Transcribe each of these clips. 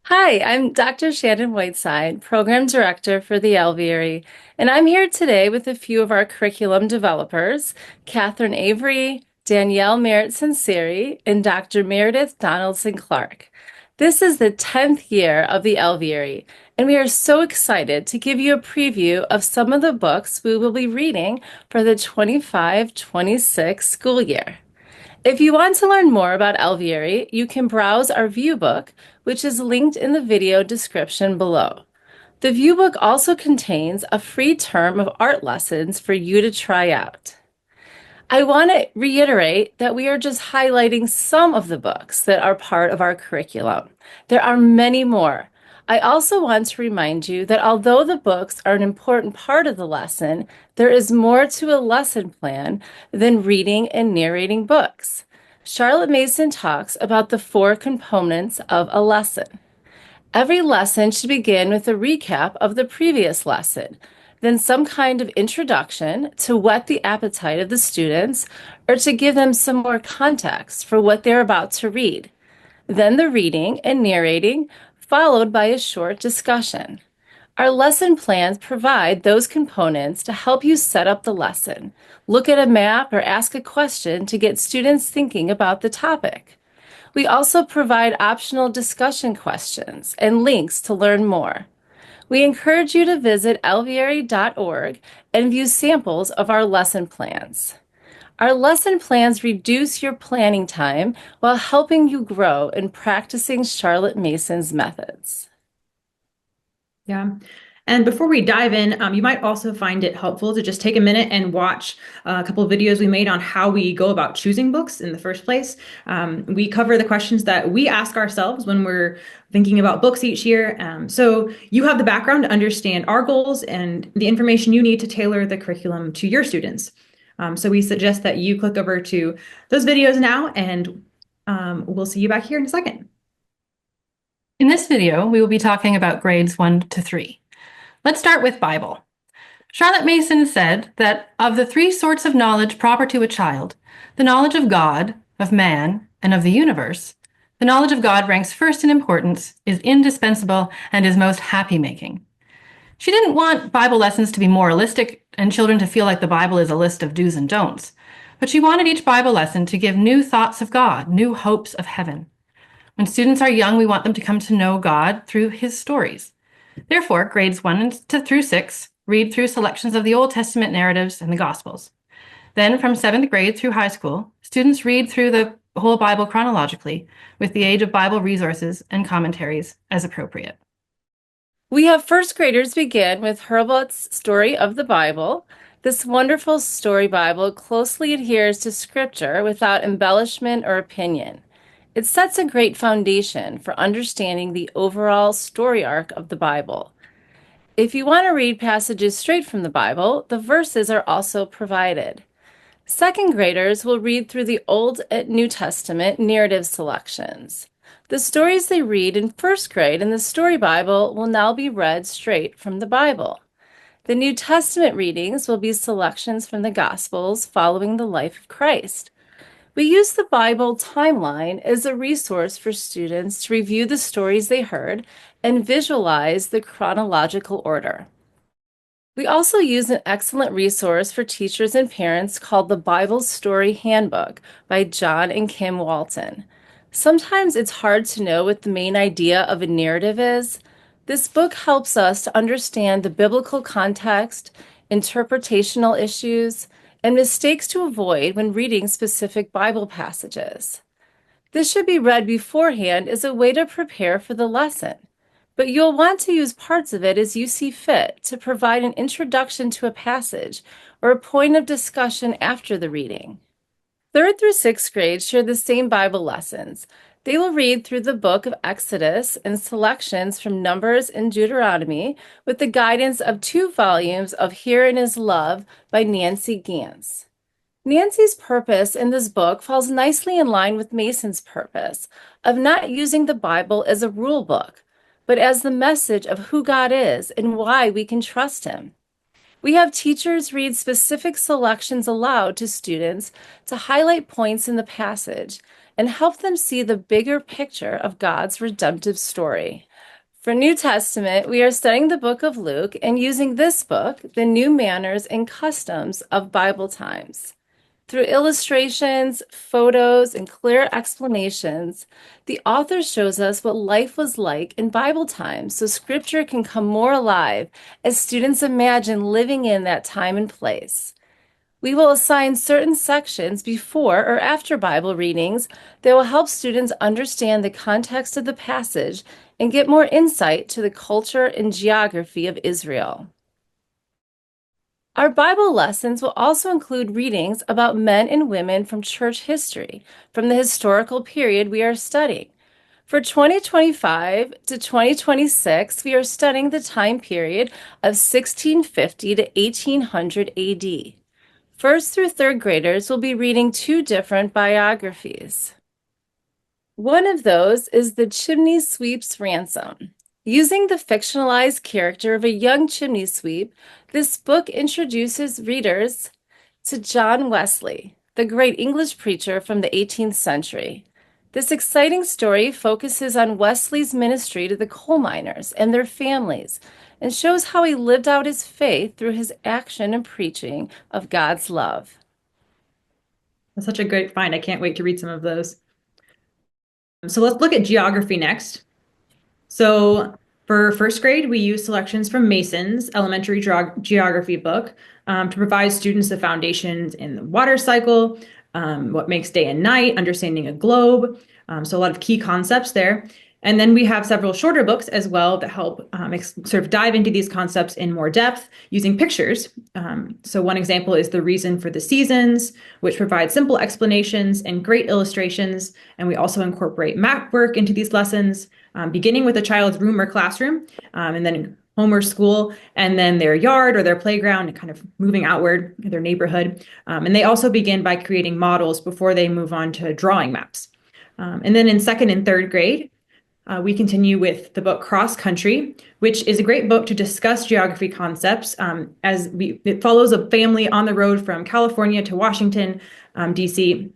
Hi, I'm Dr. Shannon Whiteside, Program Director for the Alveary, and I'm here today with a few of our curriculum developers, Catherine Avery, Danielle Merritt-Sinceri, and Dr. Meredith Donaldson-Clark. This is the 10th year of the Alveary, and we are so excited to give you a preview of some of the books we will be reading for the 25-26 school year. If you want to learn more about Alveary, you can browse our viewbook, which is linked in the video description below. The viewbook also contains a free term of art lessons for you to try out. I want to reiterate that we are just highlighting some of the books that are part of our curriculum. There are many more. I also want to remind you that although the books are an important part of the lesson, there is more to a lesson plan than reading and narrating books. Charlotte Mason talks about the 4 components of a lesson. Every lesson should begin with a recap of the previous lesson, then some kind of introduction to whet the appetite of the students or to give them some more context for what they're about to read. Then the reading and narrating, followed by a short discussion. Our lesson plans provide those components to help you set up the lesson, look at a map, or ask a question to get students thinking about the topic. We also provide optional discussion questions and links to learn more. We encourage you to visit alveary.org and view samples of our lesson plans. Our lesson plans reduce your planning time while helping you grow in practicing Charlotte Mason's methods. Yeah. And before we dive in, you might also find it helpful to just take a minute and watch a couple of videos we made on how we go about choosing books in the first place. We cover the questions that we ask ourselves when we're thinking about books each year. So you have the background to understand our goals and the information you need to tailor the curriculum to your students. So we suggest that you click over to those videos now, and we'll see you back here in a second. In this video, we will be talking about grades 1 to 3. Let's start with Bible. Charlotte Mason said that of the 3 sorts of knowledge proper to a child, the knowledge of God, of man, and of the universe, the knowledge of God ranks first in importance, is indispensable, and is most happy-making. She didn't want Bible lessons to be moralistic and children to feel like the Bible is a list of do's and don'ts, but she wanted each Bible lesson to give new thoughts of God, new hopes of heaven. When students are young, we want them to come to know God through his stories. Therefore, grades 1 through 6 read through selections of the Old Testament narratives and the Gospels. Then, from 7th grade through high school, students read through the whole Bible chronologically, with the age of Bible resources and commentaries as appropriate. We have first graders begin with Hurlbut's Story of the Bible. This wonderful story Bible closely adheres to Scripture without embellishment or opinion. It sets a great foundation for understanding the overall story arc of the Bible. If you want to read passages straight from the Bible, the verses are also provided. Second graders will read through the Old and New Testament narrative selections. The stories they read in first grade in the Story Bible will now be read straight from the Bible. The New Testament readings will be selections from the Gospels following the life of Christ. We use the Bible timeline as a resource for students to review the stories they heard and visualize the chronological order. We also use an excellent resource for teachers and parents called the Bible Story Handbook by John and Kim Walton. Sometimes it's hard to know what the main idea of a narrative is. This book helps us to understand the biblical context, interpretational issues, and mistakes to avoid when reading specific Bible passages. This should be read beforehand as a way to prepare for the lesson, but you'll want to use parts of it as you see fit to provide an introduction to a passage or a point of discussion after the reading. Third through sixth grade share the same Bible lessons. They will read through the book of Exodus and selections from Numbers and Deuteronomy with the guidance of 2 volumes of Herein Is Love by Nancy Gantz. Nancy's purpose in this book falls nicely in line with Mason's purpose of not using the Bible as a rule book, but as the message of who God is and why we can trust him. We have teachers read specific selections aloud to students to highlight points in the passage and help them see the bigger picture of God's redemptive story. For New Testament, we are studying the book of Luke and using this book, The New Manners and Customs of Bible Times. Through illustrations, photos, and clear explanations, the author shows us what life was like in Bible times so scripture can come more alive as students imagine living in that time and place. We will assign certain sections before or after Bible readings that will help students understand the context of the passage and get more insight to the culture and geography of Israel. Our Bible lessons will also include readings about men and women from church history from the historical period we are studying. For 2025 to 2026, we are studying the time period of 1650 to 1800 AD. First through third graders will be reading two different biographies. One of those is The Chimney Sweep's Ransom. Using the fictionalized character of a young chimney sweep, this book introduces readers to John Wesley, the great English preacher from the 18th century. This exciting story focuses on Wesley's ministry to the coal miners and their families and shows how he lived out his faith through his action and preaching of God's love. That's such a great find. I can't wait to read some of those. So let's look at geography next. So for first grade, we use selections from Mason's elementary geography book to provide students the foundations in the water cycle, what makes day and night, understanding a globe. So a lot of key concepts there. And then we have several shorter books as well that help sort of dive into these concepts in more depth using pictures. So one example is The Reason for the Seasons, which provides simple explanations and great illustrations. And we also incorporate map work into these lessons, beginning with a child's room or classroom, and then home or school, and then their yard or their playground, and kind of moving outward, their neighborhood. And they also begin by creating models before they move on to drawing maps. And then in second and third grade, we continue with the book Cross Country, which is a great book to discuss geography concepts it follows a family on the road from California to Washington, D.C.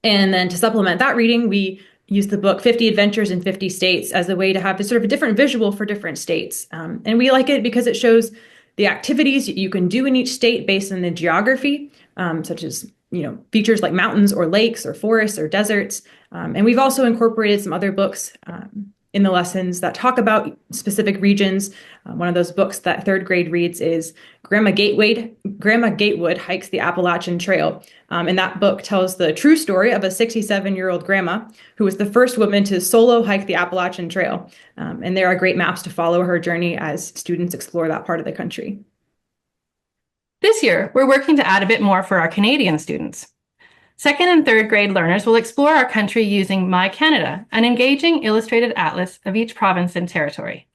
And then to supplement that reading, we use the book 50 Adventures in 50 States as a way to have this sort of a different visual for different states. And we like it because it shows the activities you can do in each state based on the geography, such as features like mountains or lakes or forests or deserts. And we've also incorporated some other books in the lessons that talk about specific regions. One of those books that third grade reads is Grandma Gatewood Hikes the Appalachian Trail. And that book tells the true story of a 67-year-old grandma who was the first woman to solo hike the Appalachian Trail. And there are great maps to follow her journey as students explore that part of the country. This year, we're working to add a bit more for our Canadian students. Second and third grade learners will explore our country using My Canada, an engaging illustrated atlas of each province and territory.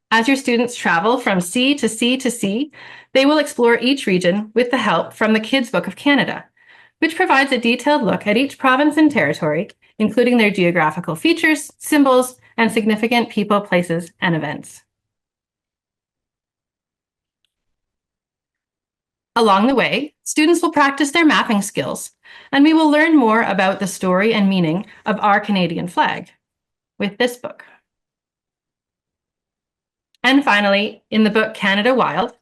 As your students travel from sea to sea to sea, they will explore each region with the help from the Kids Book of Canada, which provides a detailed look at each province and territory, including their geographical features, symbols, and significant people, places, and events. Along the way, students will practice their mapping skills, and we will learn more about the story and meaning of our Canadian flag with this book. And finally, in the book Canada Wild,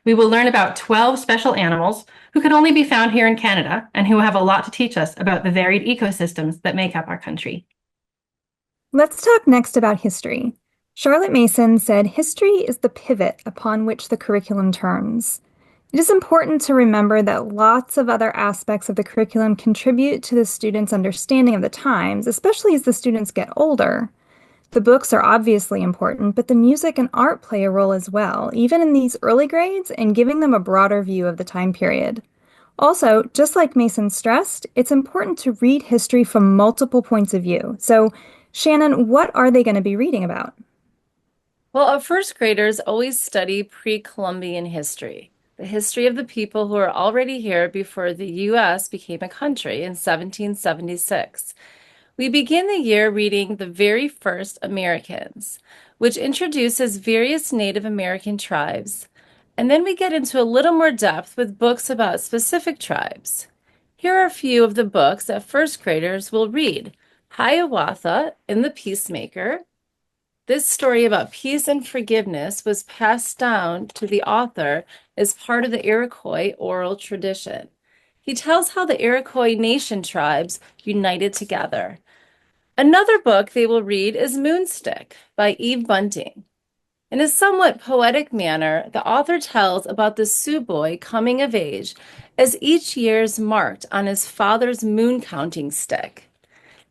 we will learn about 12 special animals who can only be found here in Canada and who have a lot to teach us about the varied ecosystems that make up our country. Let's talk next about history. Charlotte Mason said history is the pivot upon which the curriculum turns. It is important to remember that lots of other aspects of the curriculum contribute to the students' understanding of the times, especially as the students get older. The books are obviously important, but the music and art play a role as well, even in these early grades, and giving them a broader view of the time period. Also, just like Mason stressed, it's important to read history from multiple points of view. So, Shannon, what are they going to be reading about? Well, our first graders always study pre-Columbian history, the history of the people who were already here before the U.S. became a country in 1776. We begin the year reading The Very First Americans, which introduces various Native American tribes, and then we get into a little more depth with books about specific tribes. Here are a few of the books that first graders will read. Hiawatha and the Peacemaker. This story about peace and forgiveness was passed down to the author as part of the Iroquois oral tradition. He tells how the Iroquois nation tribes united together. Another book they will read is Moonstick by Eve Bunting. In a somewhat poetic manner, the author tells about the Sioux boy coming of age as each year is marked on his father's moon counting stick.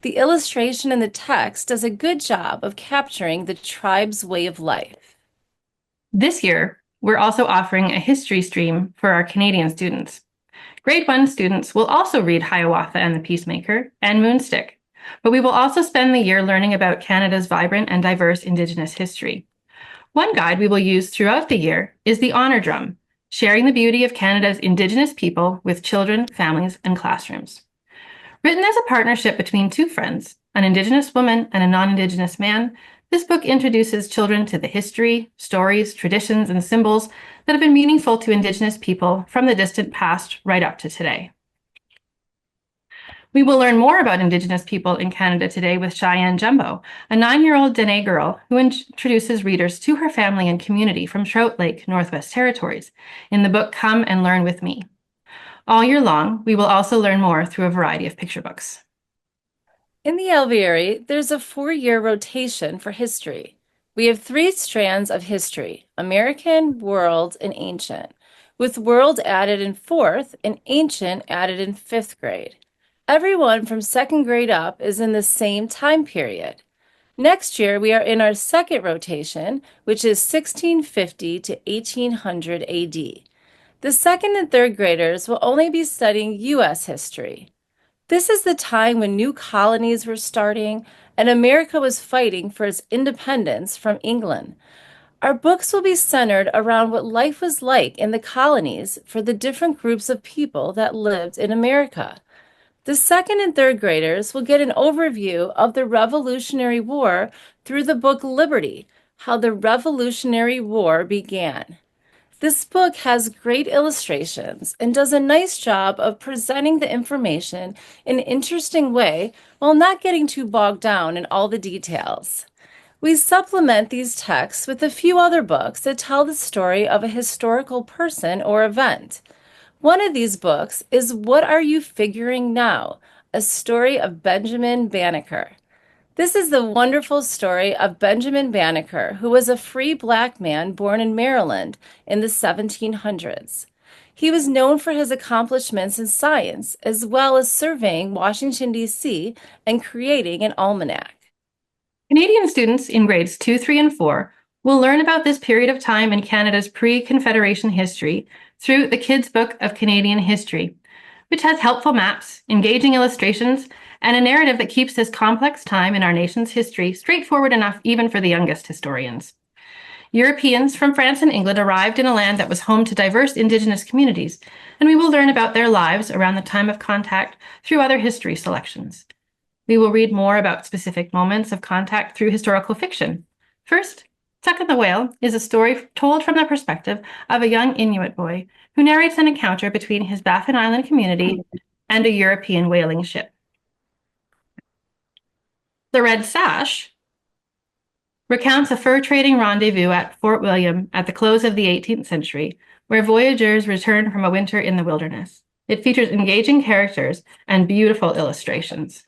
The illustration in the text does a good job of capturing the tribe's way of life. This year, we're also offering a history stream for our Canadian students. Grade 1 students will also read Hiawatha and the Peacemaker and Moonstick, but we will also spend the year learning about Canada's vibrant and diverse Indigenous history. One guide we will use throughout the year is the Honor Drum, sharing the beauty of Canada's Indigenous people with children, families, and classrooms. Written as a partnership between two friends, an Indigenous woman and a non-Indigenous man, this book introduces children to the history, stories, traditions, and symbols that have been meaningful to Indigenous people from the distant past right up to today. We will learn more about Indigenous people in Canada today with Cheyenne Jumbo, a 9-year-old Dene girl who introduces readers to her family and community from Trout Lake, Northwest Territories, in the book Come and Learn with Me. All year long, we will also learn more through a variety of picture books. In the Alveary, there's a 4-year rotation for history. We have 3 strands of history: American, World, and Ancient, with World added in 4th and Ancient added in 5th grade. Everyone from 2nd grade up is in the same time period. Next year, we are in our 2nd rotation, which is 1650 to 1800 AD. The 2nd and 3rd graders will only be studying U.S. history. This is the time when new colonies were starting and America was fighting for its independence from England. Our books will be centered around what life was like in the colonies for the different groups of people that lived in America. The 2nd and 3rd graders will get an overview of the Revolutionary War through the book Liberty, How the Revolutionary War Began. This book has great illustrations and does a nice job of presenting the information in an interesting way while not getting too bogged down in all the details. We supplement these texts with a few other books that tell the story of a historical person or event. One of these books is What Are You Figuring Now? A Story of Benjamin Banneker. This is the wonderful story of Benjamin Banneker, who was a free black man born in Maryland in the 1700s. He was known for his accomplishments in science, as well as surveying Washington, D.C. and creating an almanac. Canadian students in grades 2, 3, and 4 will learn about this period of time in Canada's pre-Confederation history through the Kids' Book of Canadian History, which has helpful maps, engaging illustrations, and a narrative that keeps this complex time in our nation's history straightforward enough even for the youngest historians. Europeans from France and England arrived in a land that was home to diverse Indigenous communities, and we will learn about their lives around the time of contact through other history selections. We will read more about specific moments of contact through historical fiction. First, Tuck and the Whale is a story told from the perspective of a young Inuit boy who narrates an encounter between his Baffin Island community and a European whaling ship. The Red Sash recounts a fur trading rendezvous at Fort William at the close of the 18th century, where voyageurs returned from a winter in the wilderness. It features engaging characters and beautiful illustrations.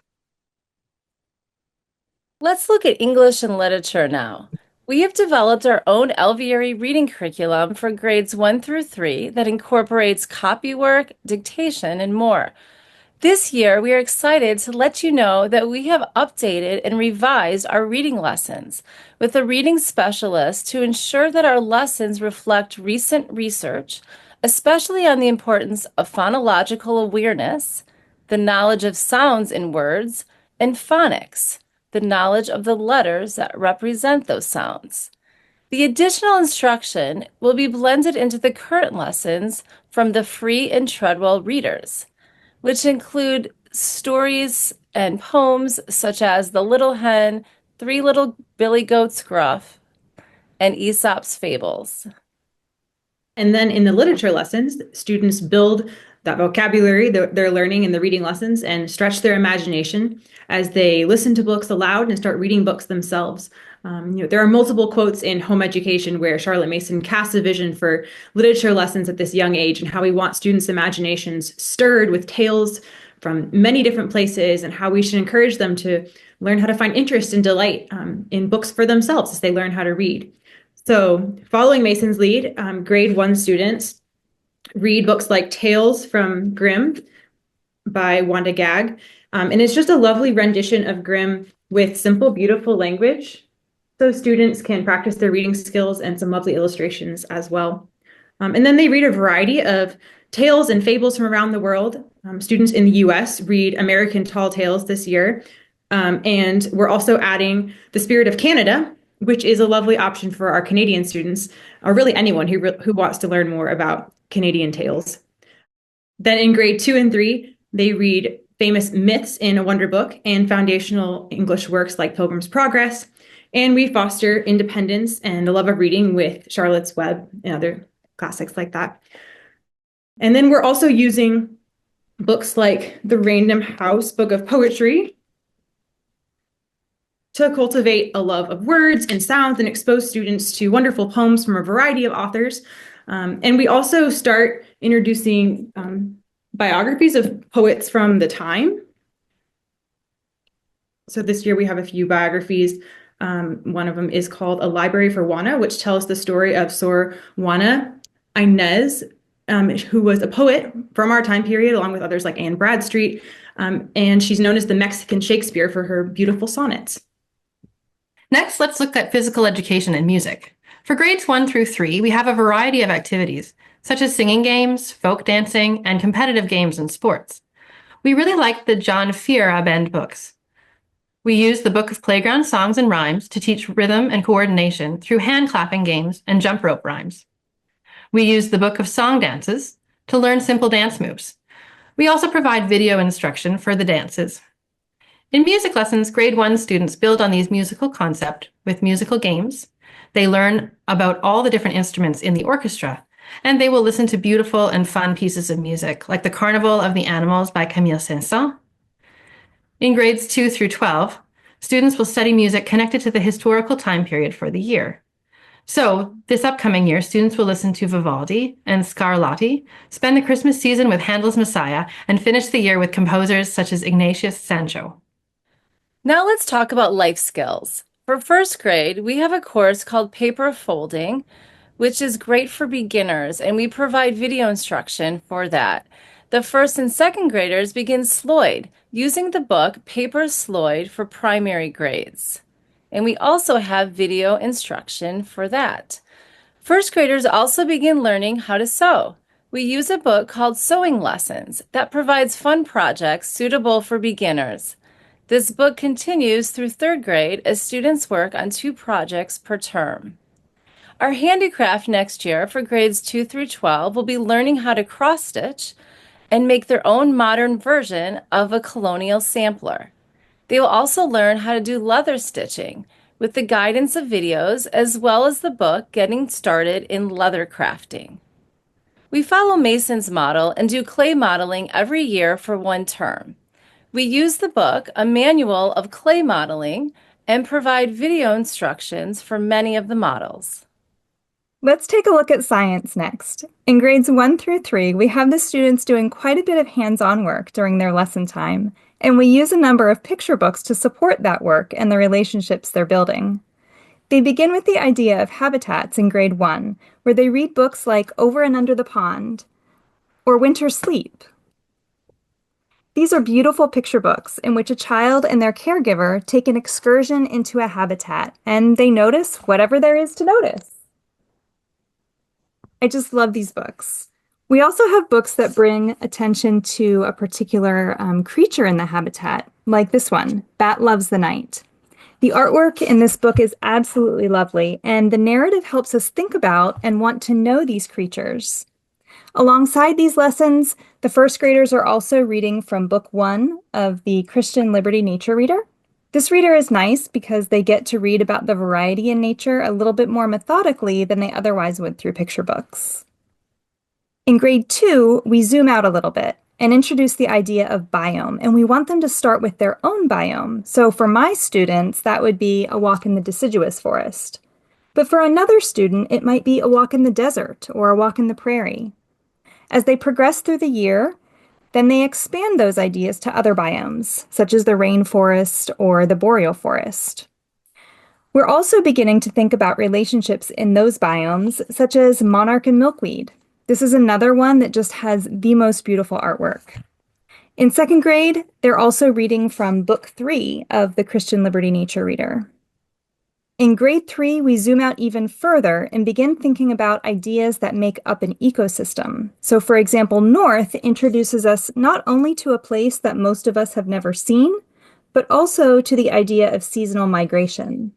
Let's look at English and literature now. We have developed our own Alveary reading curriculum for grades 1 through 3 that incorporates copywork, dictation, and more. This year, we are excited to let you know that we have updated and revised our reading lessons with a reading specialist to ensure that our lessons reflect recent research, especially on the importance of phonological awareness, the knowledge of sounds in words, and phonics, the knowledge of the letters that represent those sounds. The additional instruction will be blended into the current lessons from the Free and Treadwell readers, which include stories and poems such as The Little Hen, Three Little Billy Goats Gruff, and Aesop's Fables. And then in the literature lessons, students build that vocabulary that they're learning in the reading lessons and stretch their imagination as they listen to books aloud and start reading books themselves. There are multiple quotes in Home Education where Charlotte Mason casts a vision for literature lessons at this young age and how we want students' imaginations stirred with tales from many different places and how we should encourage them to learn how to find interest and delight in books for themselves as they learn how to read. So following Mason's lead, grade 1 students read books like Tales from Grimm by Wanda Gag. And it's just a lovely rendition of Grimm with simple, beautiful language. So students can practice their reading skills and some lovely illustrations as well. And then they read a variety of tales and fables from around the world. Students in the US read American Tall Tales this year. And we're also adding The Spirit of Canada, which is a lovely option for our Canadian students, or really anyone who wants to learn more about Canadian tales. Then in grade 2 and 3, they read famous myths in a wonder book and foundational English works like Pilgrim's Progress. And we foster independence and a love of reading with Charlotte's Web and other classics like that. And then we're also using books like the Random House Book of Poetry to cultivate a love of words and sounds and expose students to wonderful poems from a variety of authors. And we also start introducing biographies of poets from the time. So this year we have a few biographies. One of them is called A Library for Juana, which tells the story of Sor Juana Inez, who was a poet from our time period, along with others like Anne Bradstreet. And she's known as the Mexican Shakespeare for her beautiful sonnets. Next, let's look at physical education and music. For grades 1 through 3, we have a variety of activities, such as singing games, folk dancing, and competitive games and sports. We really like the John Fiera Bend books. We use the Book of Playground Songs and Rhymes to teach rhythm and coordination through hand clapping games and jump rope rhymes. We use the Book of Song Dances to learn simple dance moves. We also provide video instruction for the dances. In music lessons, grade 1 students build on these musical concepts with musical games. They learn about all the different instruments in the orchestra, and they will listen to beautiful and fun pieces of music, like the Carnival of the Animals by Camille Saint-Saëns. In grades 2 through 12, students will study music connected to the historical time period for the year. So, this upcoming year, students will listen to Vivaldi and Scarlatti, spend the Christmas season with Handel's Messiah, and finish the year with composers such as Ignatius Sancho. Now let's talk about life skills. For first grade, we have a course called Paper Folding, which is great for beginners, and we provide video instruction for that. The first and second graders begin Sloyd, using the book Paper Sloyd for primary grades. And we also have video instruction for that. First graders also begin learning how to sew. We use a book called Sewing Lessons that provides fun projects suitable for beginners. This book continues through third grade as students work on 2 projects per term. Our handicraft next year for grades 2 through 12 will be learning how to cross-stitch and make their own modern version of a colonial sampler. They will also learn how to do leather stitching with the guidance of videos as well as the book Getting Started in Leather Crafting. We follow Mason's model and do clay modeling every year for 1 term. We use the book, A Manual of Clay Modeling, and provide video instructions for many of the models. Let's take a look at science next. In grades 1 through 3, we have the students doing quite a bit of hands-on work during their lesson time, and we use a number of picture books to support that work and the relationships they're building. They begin with the idea of habitats in grade 1, where they read books like Over and Under the Pond or Winter Sleep. These are beautiful picture books in which a child and their caregiver take an excursion into a habitat, and they notice whatever there is to notice. I just love these books. We also have books that bring attention to a particular creature in the habitat, like this one, Bat Loves the Night. The artwork in this book is absolutely lovely, and the narrative helps us think about and want to know these creatures. Alongside these lessons, the first graders are also reading from Book 1 of the Christian Liberty Nature Reader. This reader is nice because they get to read about the variety in nature a little bit more methodically than they otherwise would through picture books. In grade 2, we zoom out a little bit and introduce the idea of biome, and we want them to start with their own biome. So for my students, that would be a walk in the deciduous forest. But for another student, it might be a walk in the desert or a walk in the prairie. As they progress through the year, then they expand those ideas to other biomes, such as the rainforest or the boreal forest. We're also beginning to think about relationships in those biomes, such as monarch and milkweed. This is another one that just has the most beautiful artwork. In second grade, they're also reading from book 3 of the Christian Liberty Nature Reader. In grade 3, we zoom out even further and begin thinking about ideas that make up an ecosystem. So, for example, North introduces us not only to a place that most of us have never seen, but also to the idea of seasonal migration.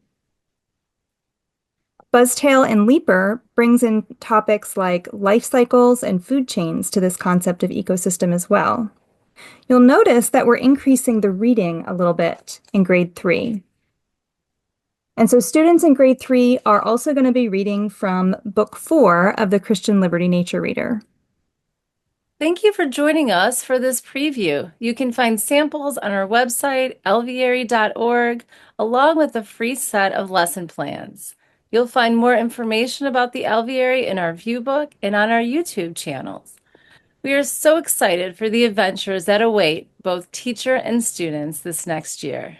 Buzztail and Leaper brings in topics like life cycles and food chains to this concept of ecosystem as well. You'll notice that we're increasing the reading a little bit in grade 3. And so students in grade 3 are also going to be reading from book 4 of the Christian Liberty Nature Reader. Thank you for joining us for this preview. You can find samples on our website, alveary.org, along with a free set of lesson plans. You'll find more information about the Alveary in our view book and on our YouTube channels. We are so excited for the adventures that await both teacher and students this next year.